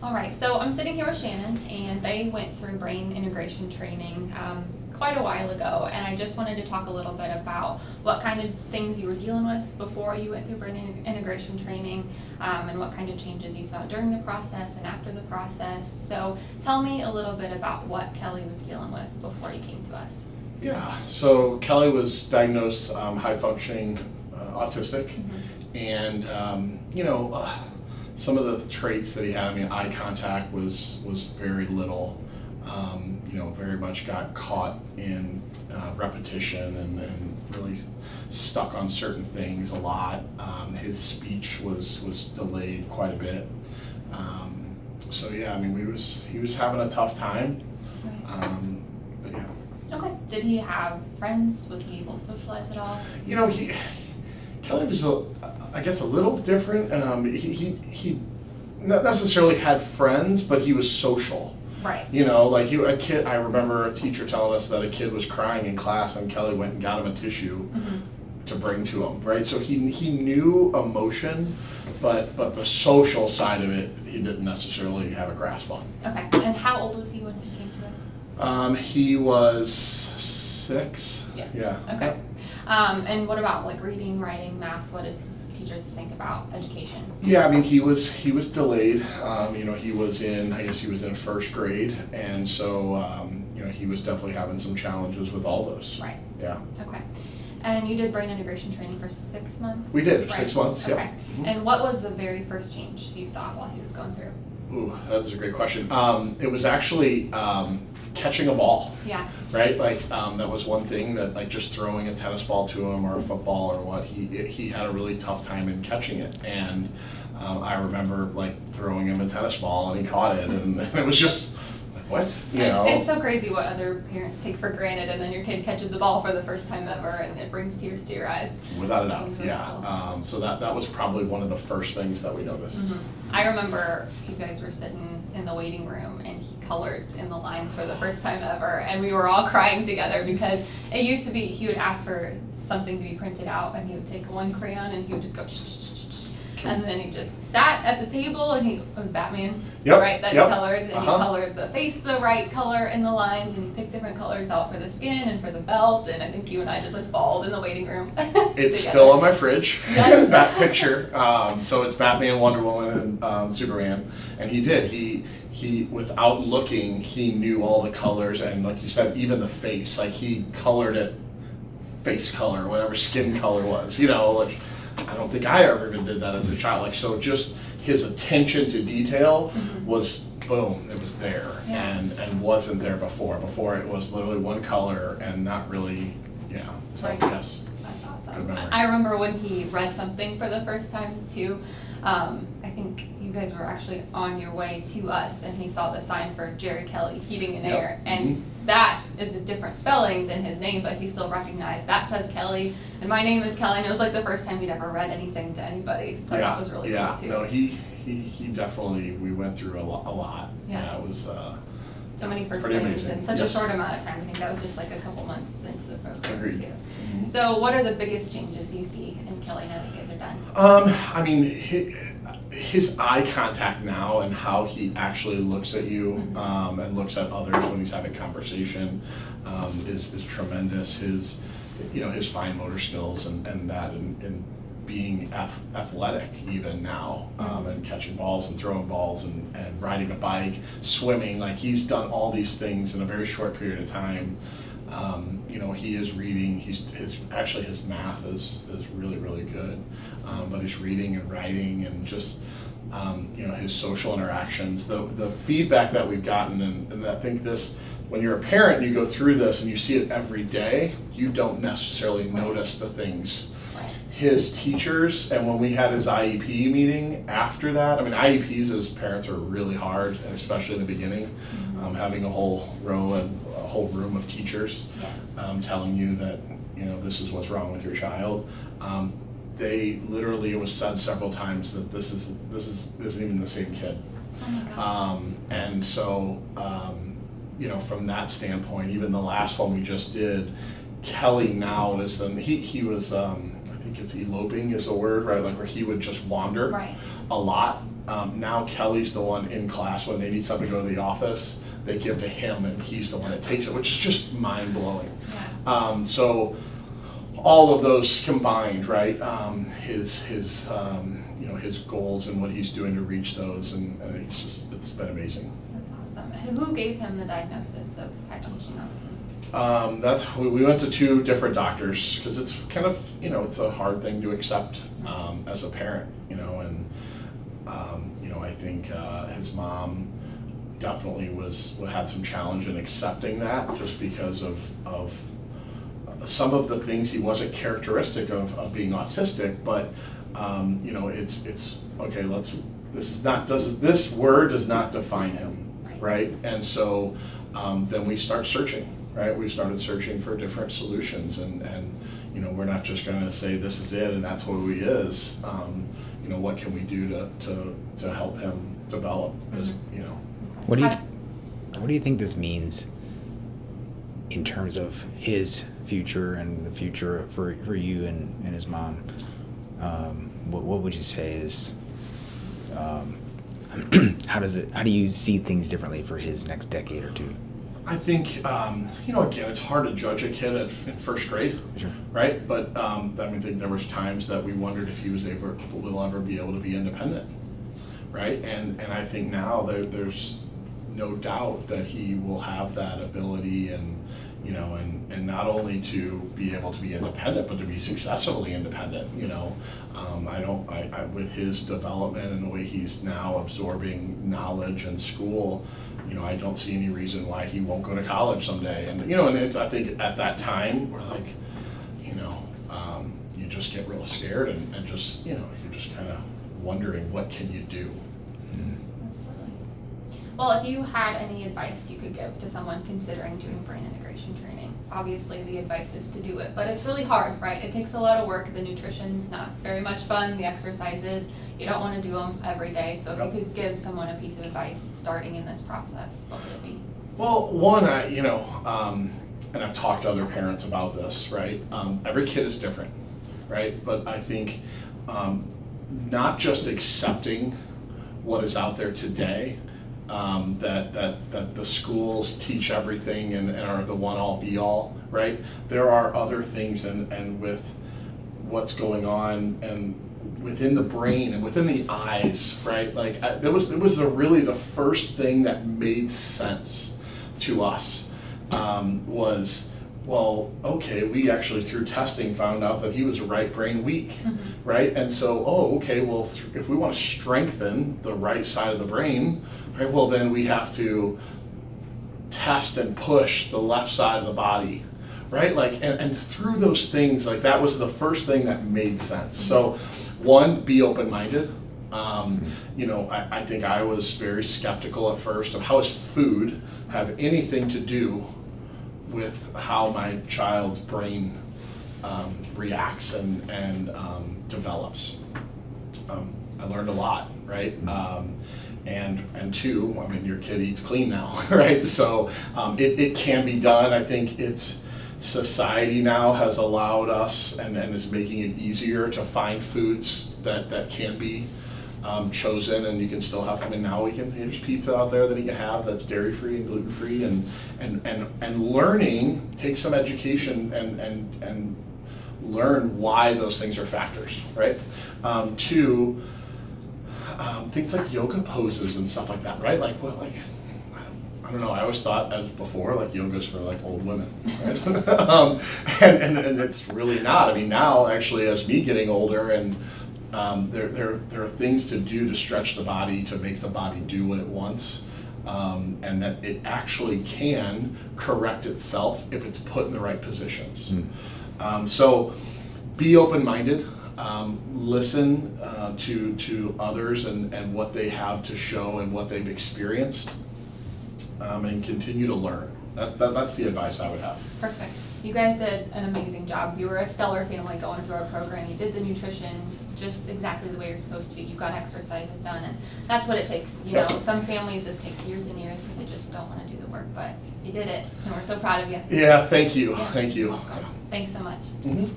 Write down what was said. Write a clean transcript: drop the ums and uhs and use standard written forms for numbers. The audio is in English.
All right, so I'm sitting here with Shannon, and they went through brain integration training quite a while ago, and I just wanted to talk a little bit about what kind of things you were dealing with before you went through brain integration training, and what kind of changes you saw during the process and after the process. So tell me a little bit about what Kelly was dealing with before you came to us. Yeah, so Kelly was diagnosed high-functioning autistic, and some of the traits that he had. I mean, eye contact was very little. Very much got caught in repetition and really stuck on certain things a lot. His speech was delayed quite a bit. So yeah, I mean, he was having a tough time. But yeah. Okay. Did he have friends? Was he able to socialize at all? Kelly was, I guess, a little different. He not necessarily had friends, but he was social. Right. A kid. I remember a teacher telling us that a kid was crying in class, and Kelly went and got him a tissue to bring to him. Right. So he knew emotion, but the social side of it, he didn't necessarily have a grasp on. Okay. And how old was he when he came to us? He was 6. Yeah. Okay. And what about like reading, writing, math? What did his teachers think about education? Yeah, I mean, he was delayed. He was in first grade, and so he was definitely having some challenges with all those. Right. Yeah. Okay. And you did brain integration training for 6 months? We did, right. 6 months. Okay. Yeah. And what was the very first change you saw while he was going through? Ooh, that is a great question. It was actually catching a ball. Yeah. Right. That was one thing that, like, just throwing a tennis ball to him or a football or what, he had a really tough time in catching it. And I remember throwing him a tennis ball and he caught it, and it was just like, what? It's so crazy what other parents take for granted, and then your kid catches a ball for the first time ever, and it brings tears to your eyes. Without a doubt, yeah. So that was probably one of the first things that we noticed. I remember you guys were sitting in the waiting room, and he colored in the lines for the first time ever, and we were all crying together because it used to be he would ask for something to be printed out, and he would take one crayon and he would just go and then he just sat at the table, and it was Batman, right, that he colored, and he colored the face the right color in the lines, and he picked different colors out for the skin and for the belt, and I think you and I just bawled in the waiting room. It's still on my fridge, that picture. So it's Batman, Wonder Woman, and Superman, and he without looking, he knew all the colors, and like you said, even the face, he colored it face color, whatever skin color was, I don't think I ever even did that as a child. So just his attention to detail was boom, it was there, and wasn't there before. Before it was literally one color and not really, So right. yes. That's awesome. I remember when he read something for the first time too. I think you guys were actually on your way to us, and he saw the sign for Jerry Kelly Heating and Air, and that is a different spelling than his name, but he still recognized that says Kelly, and my name is Kelly, and it was like the first time he'd ever read anything to anybody. So that was really cool too. No, he definitely, we went through a lot. Yeah, it was so many first pretty things amazing. in such a short amount of time. I think that was just like a couple months into the program. Agreed. Too. So what are the biggest changes you see in Kelly now that you guys are done? I mean, his eye contact now and how he actually looks at you and looks at others when he's having conversation is tremendous. His fine motor skills and being athletic even now, and catching balls and throwing balls and riding a bike, swimming, he's done all these things in a very short period of time. He is reading. His math is really, really good, but his reading and writing and just his social interactions, the feedback that we've gotten, and I think this, when you're a parent and you go through this and you see it every day, you don't necessarily notice the things. His teachers, and when we had his IEP meeting after that, I mean, IEPs as parents are really hard, especially in the beginning, having a whole room of teachers telling you that this is what's wrong with your child. They literally, it was said several times that this isn't even the same kid. Oh my gosh. And so from that standpoint, even the last one we just did, Kelly now is he was I think it's eloping is a word, right? Where he would just wander a lot, Now Kelly's the one in class when they need something to go to the office, they give to him and he's the one that takes it, which is just mind-blowing. Yeah. So all of those combined, right? His his goals and what he's doing to reach those, and it's been amazing. That's awesome. Who gave him the diagnosis of high functioning autism? We went to 2 different doctors because it's kind of, it's a hard thing to accept as a parent, and I think his mom definitely had some challenge in accepting that, just because of some of the things he wasn't characteristic of being autistic, but it's okay. This word does not define him, right? And so then we start searching, right? We started searching for different solutions, and we're not just going to say this is it and that's who he is. What can we do to help him develop? What do you think this means in terms of his future and the future for you and his mom? What would you say is how do you see things differently for his next decade or two? I think again, it's hard to judge a kid in first grade, Sure. right? But I think there was times that we wondered if he will ever be able to be independent, right? And I think now there's no doubt that he will have that ability, and not only to be able to be independent, but to be successfully independent. With his development and the way he's now absorbing knowledge in school, I don't see any reason why he won't go to college someday. And I think at that time we're like, you just get real scared and just you're just kind of wondering, what can you do? Absolutely. Well, if you had any advice you could give to someone considering doing brain integration training, obviously the advice is to do it, but it's really hard, right? It takes a lot of work. The nutrition's not very much fun. The exercises, you don't want to do them every day. So if you could give someone a piece of advice starting in this process, what would it be? Well, one, and I've talked to other parents about this, right? Every kid is different, right? But I think not just accepting what is out there today, that the schools teach everything and are the one all be all, right? There are other things, and with what's going on and within the brain and within the eyes, right? Like it was really the first thing that made sense to us was, well, okay, we actually through testing found out that he was right brain weak, mm-hmm. right? And so, okay, well, if we want to strengthen the right side of the brain, right, well, then we have to test and push the left side of the body, right? Like, and through those things, like that was the first thing that made sense. Mm-hmm. So, one, be open-minded. I think I was very skeptical at first of how does food have anything to do with how my child's brain reacts and develops. I learned a lot, right? And 2, your kid eats clean now, right? So it can be done. I think society now has allowed us and is making it easier to find foods that can be chosen, and you can still have. Now there's pizza out there that you can have that's dairy-free and gluten-free, and learning, take some education and learn why those things are factors, right? 2, things like yoga poses and stuff like that, right? Like, well, like I don't know. I always thought as before, like yoga's for like old women, right? and it's really not. Now actually, as me getting older and there are things to do to stretch the body, to make the body do what it wants, and that it actually can correct itself if it's put in the right positions. So be open-minded, listen to others and what they have to show and what they've experienced, and continue to learn. That's the advice I would have. Perfect. You guys did an amazing job. You were a stellar family going through our program. You did the nutrition just exactly the way you're supposed to. You got exercises done, and that's what it takes. You know, some families this takes years and years because they just don't want to do the work, but you did it, and we're so proud of you. Yeah, thank you. Yeah. Thank you. Welcome. Thanks so much. Mm-hmm.